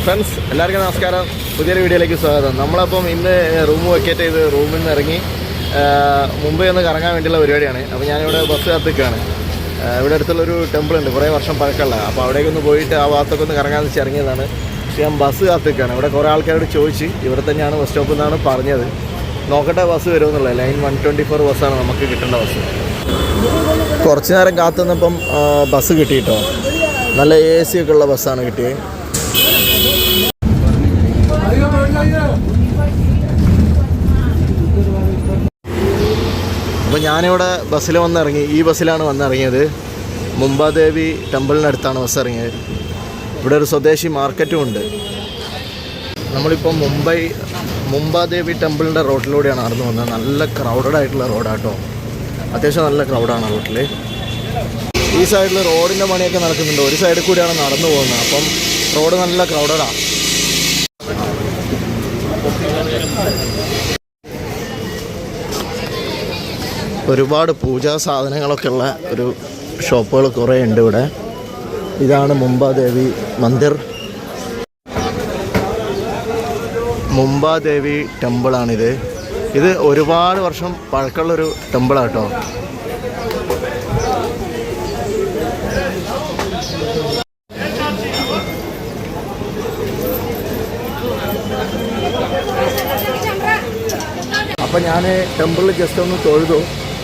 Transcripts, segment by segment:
Friends എല്ലാവർക്കും നമസ്കാരം. പുതിയൊരു വീഡിയോയിലേക്ക് സ്വാഗതം. നമ്മളപ്പം ഇന്ന് റൂം വെക്കേറ്റ് ചെയ്ത് റൂമിൽ നിന്ന് ഇറങ്ങി മുംബൈ ഒന്ന് കറങ്ങാൻ വേണ്ടിയുള്ള പരിപാടിയാണ്. അപ്പോൾ ഞാനിവിടെ ബസ് കാത്തിക്കുകയാണ്. ഇവിടെ അടുത്തുള്ളൊരു ടെമ്പിൾ ഉണ്ട്, കുറേ വർഷം പഴക്കമുള്ള. അപ്പോൾ അവിടേക്കൊന്ന് പോയിട്ട് ആ ഭാഗത്തൊക്കെ ഒന്ന് കറങ്ങാൻ വെച്ച് ഇറങ്ങിയതാണ്. പക്ഷേ ഞാൻ ബസ് കാത്തിക്കുകയാണ്. ഇവിടെ കുറേ ആൾക്കാരോട് ചോദിച്ച് ഇവിടെ തന്നെയാണ് ബസ് സ്റ്റോപ്പിൽ നിന്നാണ് പറഞ്ഞത്. നോക്കട്ടെ ബസ് വരുമെന്നുള്ളത്. ലൈൻ 124 ബസ്സാണ് നമുക്ക് കിട്ടേണ്ട ബസ്. കുറച്ച് നേരം കാത്തു നിന്നപ്പം ബസ് കിട്ടിയിട്ടോ. നല്ല AC ഒക്കെ ഉള്ള ബസ്സാണ് കിട്ടിയത്. അപ്പോൾ ഞാനിവിടെ ബസ്സിൽ വന്നിറങ്ങി. ഈ ബസ്സിലാണ് വന്നിറങ്ങിയത്. മുംബാദേവി ടെമ്പിളിനടുത്താണ് ബസ് ഇറങ്ങിയത്. ഇവിടെ ഒരു സ്വദേശി മാർക്കറ്റും ഉണ്ട്. നമ്മളിപ്പോൾ മുംബാദേവി ടെമ്പിളിൻ്റെ റോഡിലൂടെയാണ് നടന്നു വന്നത്. നല്ല ക്രൗഡഡ് ആയിട്ടുള്ള റോഡാട്ടോ. അത്യാവശ്യം നല്ല ക്രൗഡാണ് റോഡിൽ. ഈ സൈഡിൽ റോഡിൻ്റെ പണിയൊക്കെ നടക്കുന്നുണ്ട്. ഒരു സൈഡിൽ കൂടിയാണ് നടന്നു പോകുന്നത്. അപ്പം റോഡ് നല്ല ക്രൗഡഡാണ്. ഒരുപാട് പൂജാ സാധനങ്ങളൊക്കെ ഉള്ള ഒരു ഷോപ്പുകൾ കുറേ ഉണ്ട് ഇവിടെ. ഇതാണ് മുംബാദേവി മന്ദിർ. മുംബാദേവി ടെമ്പിളാണിത്. ഇത് ഒരുപാട് വർഷം പഴക്കമുള്ളൊരു ടെമ്പിളാട്ടോ. അപ്പോൾ ഞാൻ ടെമ്പിളിൽ ജസ്റ്റ് ഒന്ന് തൊഴുതു.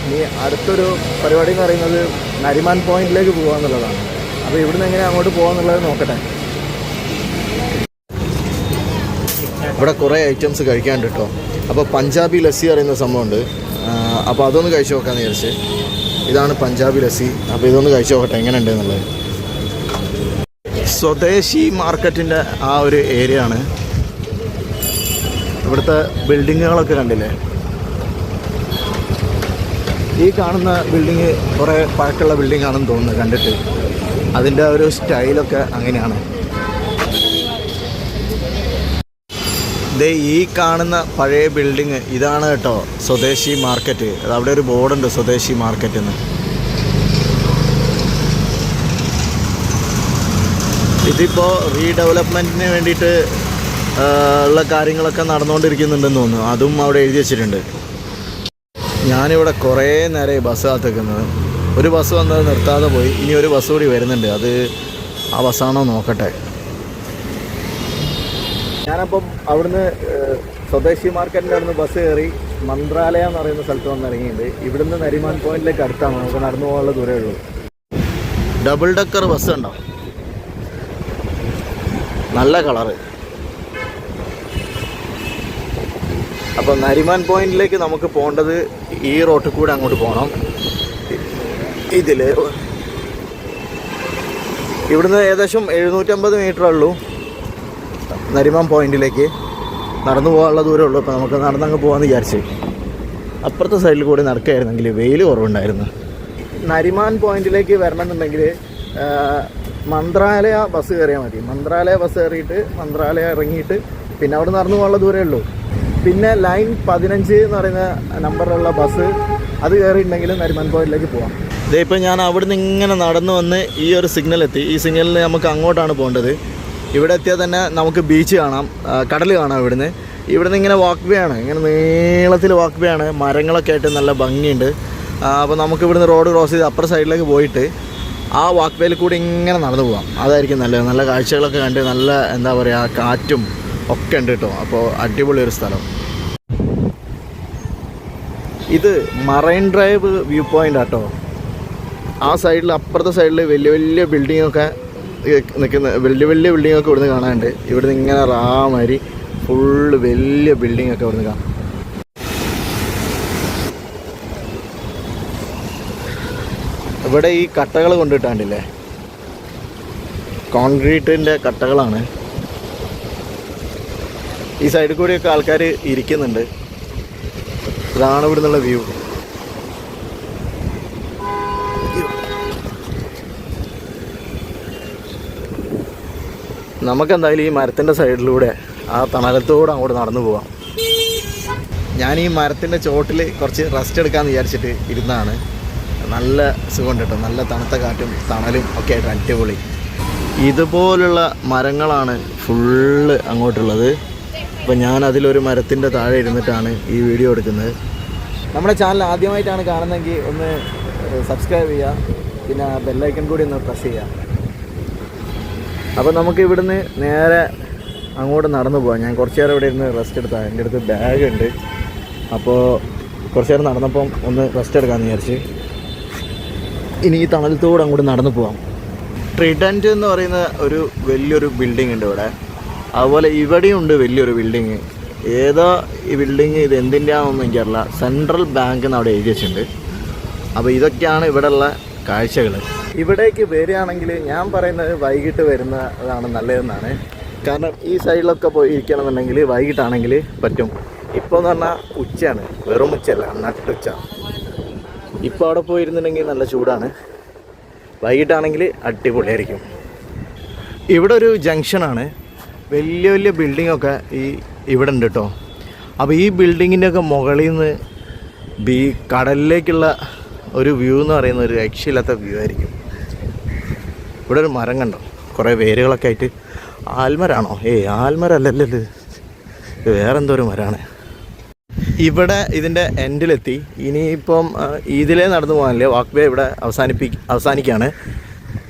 ഇനി അടുത്തൊരു പരിപാടി എന്ന് പറയുന്നത് നരിമാൻ പോയിന്റിലേക്ക് പോകാമെന്നുള്ളതാണ്. അപ്പോൾ ഇവിടുന്ന് എങ്ങനെ അങ്ങോട്ട് പോകാമെന്നുള്ളത് നോക്കട്ടെ. ഇവിടെ കുറേ ഐറ്റംസ് കഴിക്കാണ്ട് കേട്ടോ. അപ്പോൾ പഞ്ചാബി ലസ്സി പറയുന്ന സംഭവമുണ്ട്. അപ്പോൾ അതൊന്ന് കഴിച്ചു നോക്കാമെന്ന് വിചാരിച്ച്. ഇതാണ് പഞ്ചാബി ലസ്സി. അപ്പോൾ ഇതൊന്ന് കഴിച്ചു നോക്കട്ടെ എങ്ങനെയുണ്ട് എന്നുള്ളത്. സ്വദേശി മാർക്കറ്റിൻ്റെ ആ ഒരു ഏരിയ ആണ്. ഇവിടുത്തെ ബിൽഡിങ്ങുകളൊക്കെ കണ്ടില്ലേ? ഈ കാണുന്ന ബിൽഡിങ് കുറേ പഴക്കമുള്ള ബിൽഡിംഗ് ആണെന്ന് തോന്നുന്നത് കണ്ടിട്ട്. അതിൻ്റെ ഒരു സ്റ്റൈലൊക്കെ അങ്ങനെയാണ്. ദേ ഈ കാണുന്ന പഴയ ബിൽഡിങ് ഇതാണ് കേട്ടോ സ്വദേശി മാർക്കറ്റ്. അത് അവിടെ ഒരു ബോർഡുണ്ട് സ്വദേശി മാർക്കറ്റ് എന്ന്. ഇതിപ്പോൾ റീഡെവലപ്മെൻറ്റിന് വേണ്ടിയിട്ട് ഉള്ള കാര്യങ്ങളൊക്കെ നടന്നുകൊണ്ടിരിക്കുന്നുണ്ടെന്ന് തോന്നുന്നു. അതും അവിടെ എഴുതി വെച്ചിട്ടുണ്ട്. ഞാനിവിടെ കുറേ നേരം ബസ് കാത്തിക്കുന്നത്. ഒരു ബസ് വന്നത് നിർത്താതെ പോയി. ഇനി ഒരു ബസ് കൂടി വരുന്നുണ്ട്. അത് ആ ബസ്സാണോ നോക്കട്ടെ. ഞാനപ്പം അവിടുന്ന് സ്വദേശി മാർക്കറ്റിൻ്റെ അവിടുന്ന് ബസ് കയറി മന്ത്രാലയ എന്ന് പറയുന്ന സ്ഥലത്ത് വന്നിറങ്ങിയിട്ടുണ്ട്. ഇവിടുന്ന് നരിമാൻ പോയിന്റിലേക്ക് അടുത്താണ്. നമുക്ക് നടന്നു പോകാനുള്ള ദൂരമേ ഉള്ളൂ. ഡബിൾ ഡെക്കർ ബസ് ഉണ്ടോ? നല്ല കളറ്. അപ്പോൾ നരിമാൻ പോയിന്റിലേക്ക് നമുക്ക് പോകേണ്ടത് ഈ റോട്ടിൽ കൂടെ അങ്ങോട്ട് പോകണം. ഇതിൽ ഇവിടുന്ന് ഏകദേശം 750 മീറ്റർ ഉള്ളൂ നരിമാൻ പോയിന്റിലേക്ക്. നടന്നു പോകാനുള്ള ദൂരമേ ഉള്ളൂ. അപ്പോൾ നമുക്ക് നടന്നങ്ങ് പോകാമെന്ന് വിചാരിച്ച്. അപ്പുറത്തെ സൈഡിൽ കൂടി നടക്കുകയായിരുന്നെങ്കിൽ വെയിൽ കുറവുണ്ടായിരുന്നു. നരിമാൻ പോയിന്റിലേക്ക് വരണമെന്നുണ്ടെങ്കിൽ മന്ത്രാലയ ബസ് കയറിയാൽ മതി. മന്ത്രാലയ ബസ് കയറിയിട്ട് മന്ത്രാലയ ഇറങ്ങിയിട്ട് പിന്നെ അവിടെ നടന്നു പോകാനുള്ള ദൂരമേ ഉള്ളൂ. പിന്നെ ലൈൻ 15 എന്ന് പറയുന്ന നമ്പറിലുള്ള ബസ് അത് കയറിയിട്ടുണ്ടെങ്കിൽ നരിമാൻ പോയിന്റിലേക്ക് പോകാം. ഇതേ ഇപ്പോൾ ഞാൻ അവിടുന്ന് ഇങ്ങനെ നടന്നു വന്ന് ഈ ഒരു സിഗ്നൽ എത്തി. ഈ സിഗ്നലിൽ നമുക്ക് അങ്ങോട്ടാണ് പോകേണ്ടത്. ഇവിടെ എത്തിയാൽ തന്നെ നമുക്ക് ബീച്ച് കാണാം, കടൽ കാണാം. ഇവിടുന്ന് ഇങ്ങനെ വാക്ക് വേ ആണ്. ഇങ്ങനെ നീളത്തിൽ വാക്ക് വേ ആണ്. മരങ്ങളൊക്കെ ആയിട്ട് നല്ല ഭംഗിയുണ്ട്. അപ്പോൾ നമുക്ക് ഇവിടുന്ന് റോഡ് ക്രോസ് ചെയ്ത് അപ്പുറ സൈഡിലേക്ക് പോയിട്ട് ആ വാക്ക് വേയിൽ കൂടി ഇങ്ങനെ നടന്നു പോകാം. അതായിരിക്കും നല്ലത്. നല്ല കാഴ്ചകളൊക്കെ കണ്ട് നല്ല എന്താ പറയുക കാറ്റും ഒക്കെ ഉണ്ട് കേട്ടോ. അപ്പോൾ അടിപൊളി ഒരു സ്ഥലം. ഇത് മറൈൻ ഡ്രൈവ് വ്യൂ പോയിൻ്റ് ആട്ടോ. ആ സൈഡിൽ അപ്പുറത്തെ സൈഡിൽ വലിയ വലിയ ബിൽഡിങ്ങൊക്കെ നിൽക്കുന്ന വലിയ ബിൽഡിങ്ങൊക്കെ ഇവിടുന്ന് കാണാനുണ്ട്. ഇവിടുന്ന് ഇങ്ങനെ റാമാതിരി ഫുള്ള് വലിയ ബിൽഡിങ്ങൊക്കെ ഇവിടുന്ന് കാണാം. ഇവിടെ ഈ കട്ടകൾ കൊണ്ടിട്ടാണ്ടില്ലേ, കോൺക്രീറ്റിൻ്റെ കട്ടകളാണ്. ഈ സൈഡിൽ കൂടിയൊക്കെ ആൾക്കാർ ഇരിക്കുന്നുണ്ട്. ഇതാണ് ഇവിടെ നിന്നുള്ള വ്യൂ. നമുക്കെന്തായാലും ഈ മരത്തിൻ്റെ സൈഡിലൂടെ ആ തണലത്തോടെ അങ്ങോട്ട് നടന്നു പോവാം. ഞാൻ ഈ മരത്തിൻ്റെ ചോട്ടിൽ കുറച്ച് റെസ്റ്റ് എടുക്കാമെന്ന് വിചാരിച്ചിട്ട് ഇരുന്നാണ്. നല്ല സുഖമുണ്ട് കേട്ടോ. നല്ല തണുത്ത കാറ്റും തണലും ഒക്കെ ആയിട്ട് അടിപൊളി. ഇതുപോലുള്ള മരങ്ങളാണ് ഫുള്ള് അങ്ങോട്ടുള്ളത്. അപ്പോൾ ഞാൻ അതിലൊരു മരത്തിൻ്റെ താഴെ ഇരുന്നിട്ടാണ് ഈ വീഡിയോ എടുക്കുന്നത്. നമ്മുടെ ചാനൽ ആദ്യമായിട്ടാണ് കാണുന്നതെങ്കിൽ ഒന്ന് സബ്സ്ക്രൈബ് ചെയ്യുക, പിന്നെ ബെല്ലൈക്കൺ കൂടി ഒന്ന് പ്രസ് ചെയ്യുക. അപ്പോൾ നമുക്ക് ഇവിടുന്ന് നേരെ അങ്ങോട്ട് നടന്നു പോകാം. ഞാൻ കുറച്ച് നേരം ഇവിടെ ഇരുന്ന് റെസ്റ്റ് എടുത്താൽ എൻ്റെ അടുത്ത് ബാഗ് ഉണ്ട്. അപ്പോൾ കുറച്ച് നേരം നടന്നപ്പം ഒന്ന് റെസ്റ്റ് എടുക്കാമെന്ന് വിചാരിച്ച് ഇനി ഈ തണലത്തോടെ അങ്ങോട്ട് നടന്നു പോകാം. ട്രിഡൻറ്റ് എന്ന് പറയുന്ന ഒരു വലിയൊരു ബിൽഡിംഗ് ഉണ്ട് ഇവിടെ. അതുപോലെ ഇവിടെയും ഉണ്ട് വലിയൊരു ബിൽഡിങ്. ഏതാ ഈ ബിൽഡിങ്, ഇത് എന്തിൻ്റെയാണെന്നൊന്നും എനിക്കറിയില്ല. സെൻട്രൽ ബാങ്ക് എന്ന് അവിടെ എഴുതി വെച്ചിട്ടുണ്ട്. അപ്പോൾ ഇതൊക്കെയാണ് ഇവിടെയുള്ള കാഴ്ചകൾ. ഇവിടേക്ക് വരികയാണെങ്കിൽ ഞാൻ പറയുന്നത് വൈകിട്ട് വരുന്നതാണ് നല്ലതെന്നാണ്. കാരണം ഈ സൈഡിലൊക്കെ പോയി ഇരിക്കണമെന്നുണ്ടെങ്കിൽ വൈകിട്ടാണെങ്കിൽ പറ്റും. ഇപ്പോൾ എന്ന് പറഞ്ഞാൽ ഉച്ചയാണ്, വെറും ഉച്ചയല്ല, നട്ടുച്ച. ഇപ്പോൾ അവിടെ പോയിരുന്നുണ്ടെങ്കിൽ നല്ല ചൂടാണ്. വൈകിട്ടാണെങ്കിൽ അടിപൊളിയായിരിക്കും. ഇവിടെ ഒരു ജംഗ്ഷനാണ്. വലിയ വലിയ ബിൽഡിങ്ങൊക്കെ ഇവിടെ ഉണ്ട് കേട്ടോ. അപ്പോൾ ഈ ബിൽഡിങ്ങിൻ്റെയൊക്കെ മുകളിൽ നിന്ന് കടലിലേക്കുള്ള ഒരു വ്യൂ എന്ന് പറയുന്ന ഒരു രക്ഷയില്ലാത്ത വ്യൂ ആയിരിക്കും. ഇവിടെ ഒരു മരം കണ്ടോ, കുറേ വേരുകളൊക്കെ ആയിട്ട്. ആൽമരാണോ? ആൽമരല്ലല്ലോ, ഇത് വേറെന്തോ ഒരു മരമാണ്. ഇവിടെ ഇതിൻ്റെ എൻഡിലെത്തി. ഇനിയിപ്പം ഇതിലേ നടന്നു പോകാനല്ലേ, വാക്ക് വേ ഇവിടെ അവസാനിക്കുകയാണ്.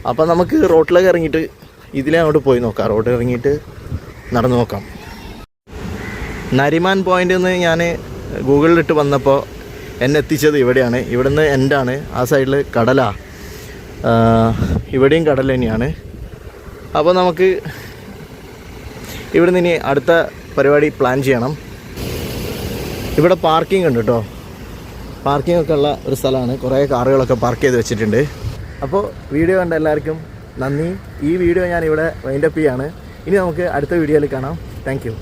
അപ്പം നമുക്ക് റോട്ടിലേക്ക് ഇറങ്ങിയിട്ട് ഇതിലേ അങ്ങോട്ട് പോയി നോക്കാം. റോഡ് ഇറങ്ങിയിട്ട് നടന്നു നോക്കാം. നരിമാൻ പോയിൻ്റിൽ നിന്ന് ഞാൻ ഗൂഗിളിലിട്ട് വന്നപ്പോൾ എന്നെ എത്തിച്ചത് ഇവിടെയാണ്. ഇവിടുന്ന് എൻഡാണ്. ആ സൈഡിൽ കടലാ, ഇവിടെയും കടൽ തന്നെയാണ്. അപ്പോൾ നമുക്ക് ഇവിടുന്ന് ഇനി അടുത്ത പരിപാടി പ്ലാൻ ചെയ്യണം. ഇവിടെ പാർക്കിംഗ് ഉണ്ട് കേട്ടോ. പാർക്കിംഗ് ഒക്കെ ഉള്ള ഒരു സ്ഥലമാണ്. കുറേ കാറുകളൊക്കെ പാർക്ക് ചെയ്ത് വെച്ചിട്ടുണ്ട്. അപ്പോൾ വീഡിയോ കണ്ട എല്ലാവർക്കും നന്ദി. ഈ വീഡിയോ ഞാൻ ഇവിടെ വൈൻഡപ്പ് ചെയ്യാണ്. ഇനി നമുക്ക് അടുത്ത വീഡിയോയിൽ കാണാം. Thank you.